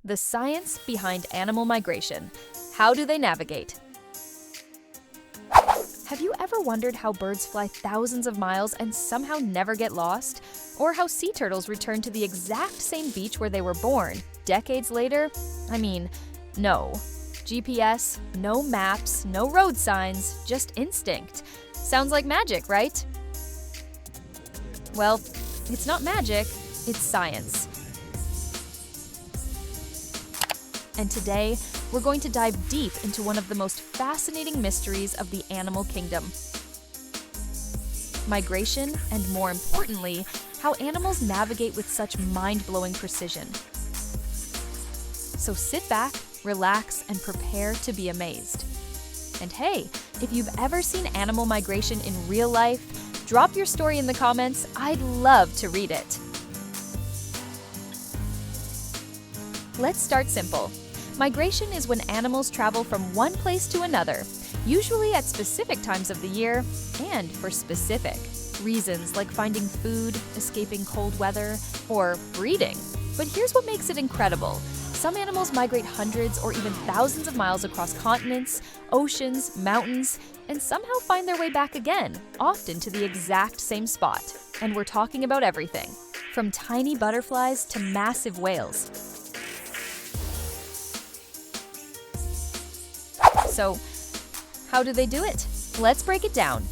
The science behind animal migration. How do they navigate? Have you ever wondered how birds fly thousands of miles and somehow never get lost? Or how sea turtles return to the exact same beach where they were born, decades later? I mean, no. GPS, no maps, no road signs, just instinct. Sounds like magic, right? Well, it's not magic, it's science. And today, we're going to dive deep into one of the most fascinating mysteries of the animal kingdom. Migration, and more importantly, how animals navigate with such mind-blowing precision. So sit back, relax, and prepare to be amazed. And hey, if you've ever seen animal migration in real life, drop your story in the comments. I'd love to read it. Let's start simple. Migration is when animals travel from one place to another, usually at specific times of the year and for specific reasons like finding food, escaping cold weather, or breeding. But here's what makes it incredible. Some animals migrate hundreds or even thousands of miles across continents, oceans, mountains, and somehow find their way back again, often to the exact same spot. And we're talking about everything, from tiny butterflies to massive whales. So, how do they do it? Let's break it down.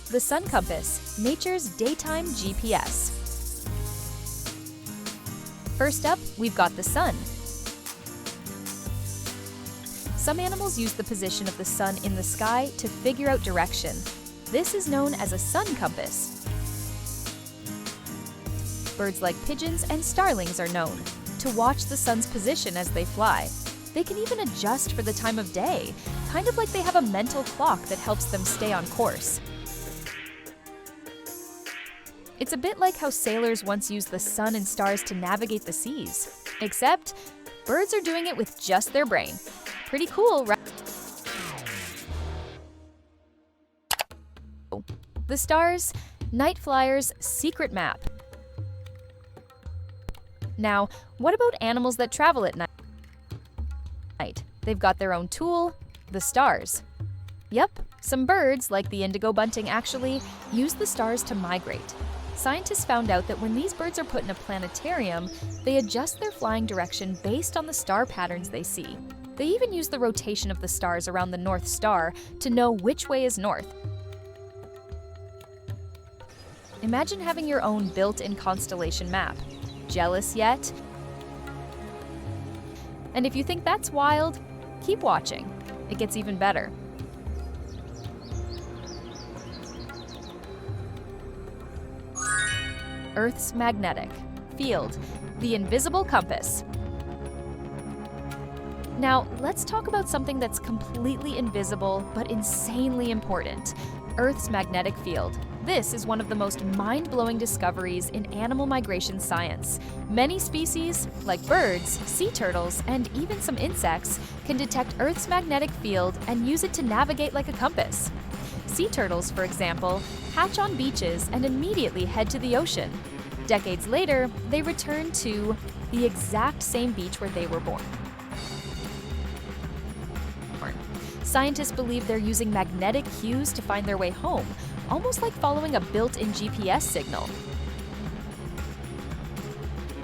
The sun compass, nature's daytime GPS. First up, we've got the sun. Some animals use the position of the sun in the sky to figure out direction. This is known as a sun compass. Birds like pigeons and starlings are known to watch the sun's position as they fly. They can even adjust for the time of day, kind of like they have a mental clock that helps them stay on course. It's a bit like how sailors once used the sun and stars to navigate the seas, except birds are doing it with just their brain. Pretty cool, right? The stars, night flyers' secret map. Now, what about animals that travel at night? They've got their own tool, the stars. Yep, some birds, like the indigo bunting, actually use the stars to migrate. Scientists found out that when these birds are put in a planetarium, they adjust their flying direction based on the star patterns they see. They even use the rotation of the stars around the North Star to know which way is north. Imagine having your own built-in constellation map. Jealous yet? And if you think that's wild, keep watching. It gets even better. Earth's magnetic field, the invisible compass. Now, let's talk about something that's completely invisible but insanely important: Earth's magnetic field. This is one of the most mind-blowing discoveries in animal migration science. Many species, like birds, sea turtles, and even some insects, can detect Earth's magnetic field and use it to navigate like a compass. Sea turtles, for example, hatch on beaches and immediately head to the ocean. Decades later, they return to the exact same beach where they were born. Scientists believe they're using magnetic cues to find their way home, almost like following a built-in GPS signal.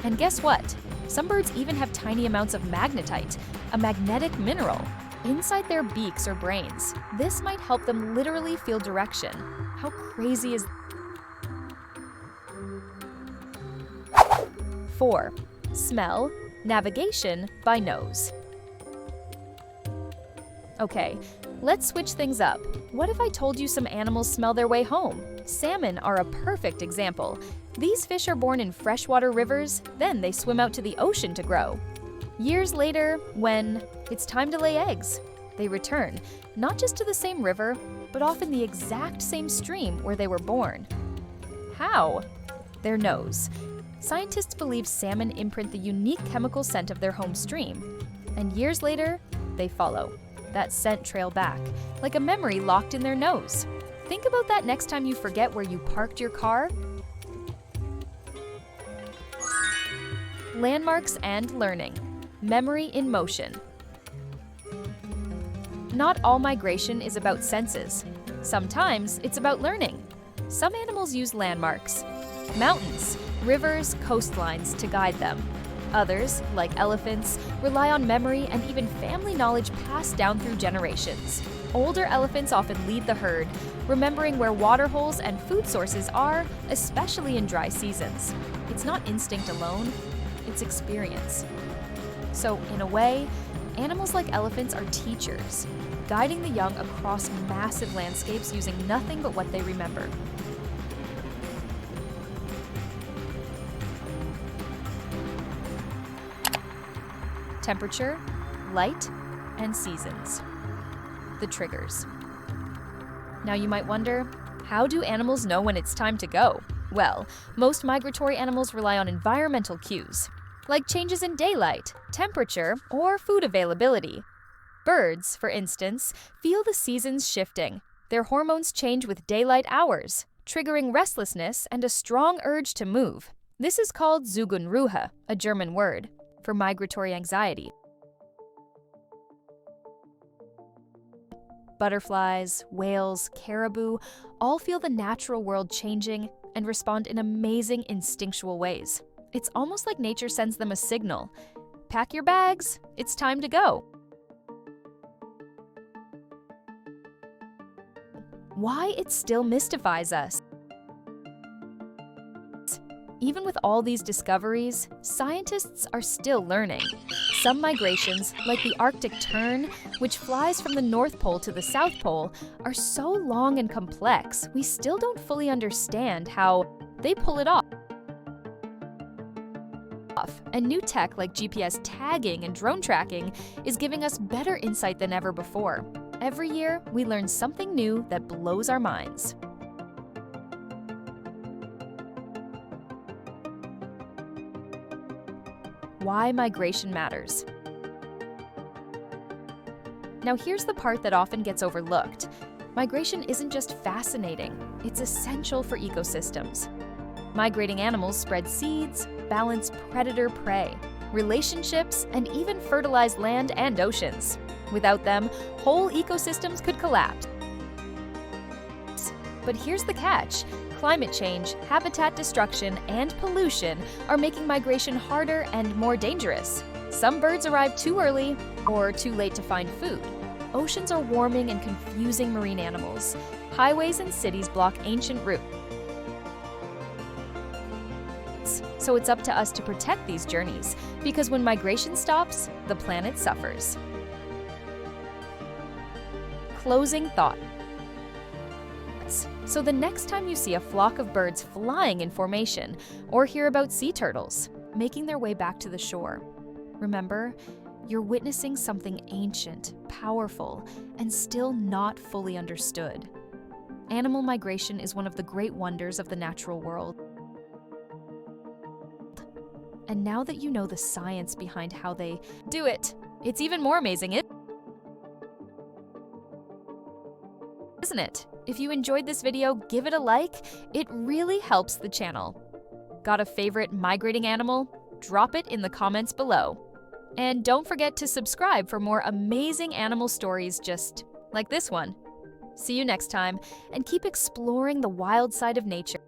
And guess what? Some birds even have tiny amounts of magnetite, a magnetic mineral, inside their beaks or brains. This might help them literally feel direction. How crazy is that? 4. Smell, navigation by nose. Okay, let's switch things up. What if I told you some animals smell their way home? Salmon are a perfect example. These fish are born in freshwater rivers, then they swim out to the ocean to grow. Years later, when it's time to lay eggs, they return, not just to the same river, but often the exact same stream where they were born. How? Their nose. Scientists believe salmon imprint the unique chemical scent of their home stream, and years later, they follow that scent trail back, like a memory locked in their nose. Think about that next time you forget where you parked your car. Landmarks and learning. Memory in motion. Not all migration is about senses. Sometimes it's about learning. Some animals use landmarks, mountains, rivers, coastlines to guide them. Others, like elephants, rely on memory and even family knowledge passed down through generations. Older elephants often lead the herd, remembering where water holes and food sources are, especially in dry seasons. It's not instinct alone, it's experience. So, in a way, animals like elephants are teachers, guiding the young across massive landscapes using nothing but what they remember. Temperature, light, and seasons. The triggers. Now you might wonder, how do animals know when it's time to go? Well, most migratory animals rely on environmental cues, like changes in daylight, temperature, or food availability. Birds, for instance, feel the seasons shifting. Their hormones change with daylight hours, triggering restlessness and a strong urge to move. This is called Zugunruhe, a German word for migratory anxiety. Butterflies, whales, caribou all feel the natural world changing and respond in amazing instinctual ways. It's almost like nature sends them a signal. Pack your bags, it's time to go. Why it still mystifies us. Even with all these discoveries, scientists are still learning. Some migrations, like the Arctic tern, which flies from the North Pole to the South Pole, are so long and complex, we still don't fully understand how they pull it off. And new tech like GPS tagging and drone tracking is giving us better insight than ever before. Every year, we learn something new that blows our minds. Why migration matters. Now here's the part that often gets overlooked. Migration isn't just fascinating, it's essential for ecosystems. Migrating animals spread seeds, balance predator-prey, relationships, and even fertilize land and oceans. Without them, whole ecosystems could collapse. But here's the catch. Climate change, habitat destruction, and pollution are making migration harder and more dangerous. Some birds arrive too early or too late to find food. Oceans are warming and confusing marine animals. Highways and cities block ancient routes. So it's up to us to protect these journeys, because when migration stops, the planet suffers. Closing thought. So the next time you see a flock of birds flying in formation, or hear about sea turtles making their way back to the shore, remember, you're witnessing something ancient, powerful, and still not fully understood. Animal migration is one of the great wonders of the natural world. And now that you know the science behind how they do it, it's even more amazing, isn't it? If you enjoyed this video, give it a like. It really helps the channel. Got a favorite migrating animal? Drop it in the comments below. And don't forget to subscribe for more amazing animal stories just like this one. See you next time, and keep exploring the wild side of nature.